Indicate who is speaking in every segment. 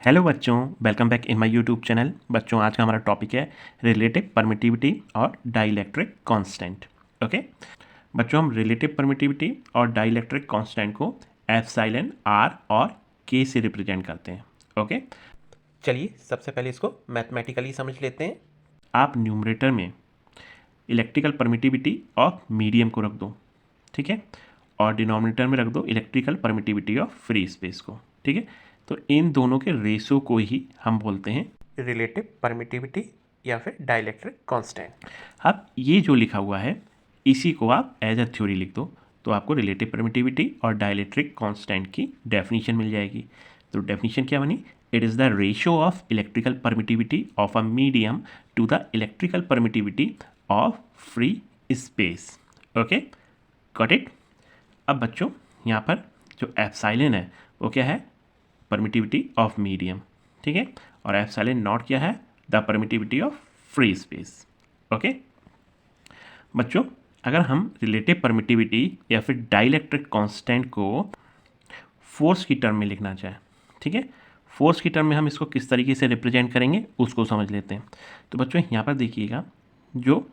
Speaker 1: Hello बच्चों, welcome back in my YouTube channel. बच्चों, आज का हमारा टॉपिक है रिलेटिव परमिटिविटी और डाइलेक्ट्रिक कांस्टेंट। ओके बच्चों, हम रिलेटिव परमिटिविटी और डाइलेक्ट्रिक कांस्टेंट को एप्सिलॉन आर और के से रिप्रेजेंट करते हैं। ओके
Speaker 2: चलिए सबसे पहले इसको मैथमेटिकली समझ लेते हैं।
Speaker 1: आप न्यूमरेटर में इलेक्ट्रिकल परमिटिविटी ऑफ मीडियम को रख दो, ठीक है, और डिनोमिनेटर में रख दो electrical permittivity of free space को। ठीक है, तो इन दोनों के रेशो को ही हम बोलते हैं
Speaker 2: रिलेटिव परमिटिविटी या फिर डाइलेक्ट्रिक कांस्टेंट।
Speaker 1: अब ये जो लिखा हुआ है इसी को आप एज अ थ्योरी लिख दो, तो आपको रिलेटिव परमिटिविटी और डाइलेक्ट्रिक कांस्टेंट की डेफिनेशन मिल जाएगी। तो डेफिनेशन क्या बनी? It is the ratio of electrical permittivity of a medium to the electrical permittivity of free space. Okay, got it. अब बच्चों, यहाँ पर जो एप्सिलॉन है वो क्या है? परमिटिविटी ऑफ मीडियम, ठीक है, और एप्सिलॉन नॉट क्या है? The permittivity of free space. Okay बच्चों, अगर हम रिलेटिव परमिटिविटी या फिर डाइलेक्ट्रिक कांस्टेंट को फोर्स की टर्म में लिखना चाहें, ठीक है, फोर्स की टर्म में हम इसको किस तरीके से रिप्रेजेंट करेंगे उसको समझ लेते हैं। तो बच्चों, यहाँ पर देखिएगा, जो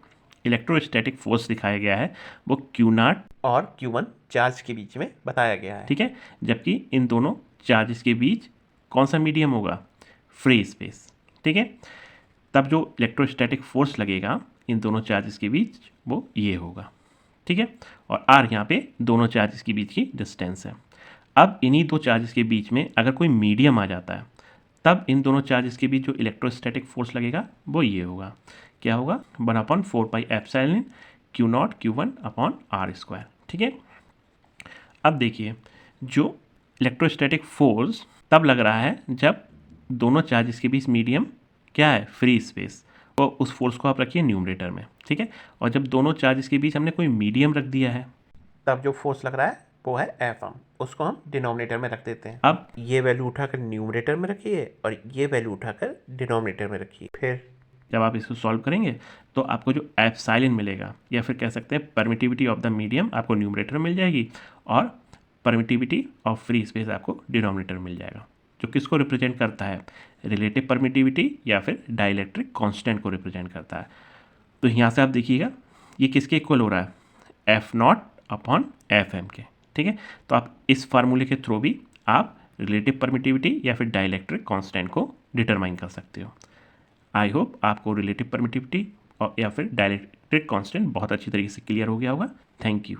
Speaker 1: इलेक्ट्रोस्टैटिक फोर्स दिखाया गया है वो Q0
Speaker 2: और Q1 चार्ज के बीच में बताया गया है।
Speaker 1: ठीक है, जबकि इन दोनों चार्जेस के बीच कौन सा मीडियम होगा? Free space. ठीक है, तब जो इलेक्ट्रोस्टैटिक फोर्स लगेगा इन दोनों चार्जेस के बीच वो ये होगा। ठीक है, और आर यहाँ पे दोनों चार्जेस के बीच की डिस्टेंस है। अब इन्हीं दो चार्जेस के बीच में अगर कोई मीडियम आ जाता है तब इन दोनों चार्जेस के बीच जो इलेक्ट्रोस्टैटिक फोर्स लगेगा वो ये होगा। क्या होगा? 1/4 एप्सिलॉन Q0 Q1/r²। ठीक है, अब देखिए, जो इलेक्ट्रोस्टैटिक फोर्स तब लग रहा है जब दोनों चार्जेस के बीच मीडियम क्या है? Free space. और उस फोर्स को आप रखिए न्यूमरेटर में, ठीक है, और जब दोनों चार्जेस के बीच हमने कोई मीडियम रख दिया है
Speaker 2: तब जो फोर्स लग रहा है वो है F, उसको हम डिनोमिनेटर में रख देते हैं।
Speaker 1: अब
Speaker 2: ये वैल्यू उठाकर न्यूमरेटर में रखिए और ये वैल्यू उठाकर डिनोमिनेटर में रखिए। फिर
Speaker 1: जब आप इसको सॉल्व करेंगे तो आपको जो एप्सिलॉन मिलेगा या फिर कह सकते हैं परमिटिविटी ऑफ द मीडियम आपको न्यूमरेटर में मिल जाएगी और परमिटिविटी ऑफ फ्री स्पेस आपको डिनोमिनेटर में मिल जाएगा, जो किसको रिप्रेजेंट करता है? रिलेटिव परमिटिविटी या फिर डाइलेक्ट्रिक कांस्टेंट को रिप्रेजेंट करता है। तो यहाँ से आप देखिएगा ये किसके इक्वल हो रहा है? F0/Fm के। ठीक है, तो आप इस फार्मूले के थ्रू भी आप रिलेटिव परमिटिविटी या फिर डाइलेक्ट्रिक कांस्टेंट को डिटरमाइन कर सकते हो। आई होप आपको रिलेटिव परमिटिविटी और या फिर डाइलेक्ट्रिक कांस्टेंट बहुत अच्छी तरीके से क्लियर हो गया होगा। Thank you.